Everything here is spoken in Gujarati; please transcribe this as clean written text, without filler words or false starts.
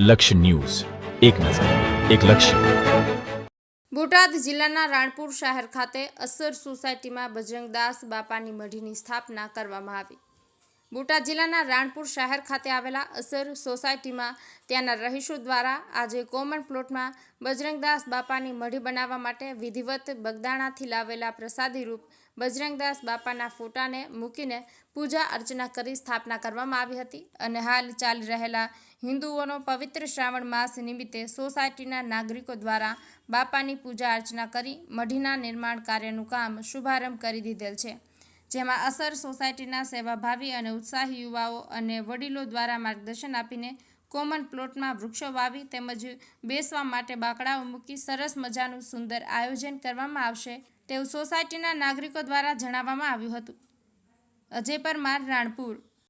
લક્ષ્ય ન્યૂઝ, એક નજર, એક લક્ષ્ય. બોટાદ જિલ્લાના રાણપુર શહેર ખાતે અસર સોસાયટીમાં બજરંગદાસ બાપાની મઢીની સ્થાપના કરવામાં આવી. બોટાદ જિલ્લાના રાણપુર શહેર ખાતે આવેલા અસર સોસાયટીમાં ત્યાંના રહીશો દ્વારા આજે કોમન પ્લોટમાં બજરંગદાસ બાપાની મઢી બનાવવા માટે વિધિવત બગદાણાથી લાવેલા પ્રસાદી રૂપ બજરંગદાસ બાપાના ફોટાને મૂકીને પૂજા અર્ચના કરી સ્થાપના કરવામાં આવી હતી. અને હાલ ચાલી રહેલા હિન્દુઓનો પવિત્ર શ્રાવણ માસ નિમિત્તે સોસાયટીના નાગરિકો દ્વારા બાપાની પૂજા અર્ચના કરી મઢીના નિર્માણ કાર્યનું કામ શુભારંભ કરી દીધેલ છે, જેમાં અસર સોસાયટીના સેવાભાવી અને ઉત્સાહી યુવાઓ અને વડીલો દ્વારા માર્ગદર્શન આપીને કોમન પ્લોટમાં વૃક્ષો વાવી તેમજ બેસવા માટે બાકડાઓ મૂકી સરસ મજાનું સુંદર આયોજન કરવામાં આવશે તેવું સોસાયટીના નાગરિકો દ્વારા જણાવવામાં આવ્યું હતું. અજય પરમાર, રાણપુર.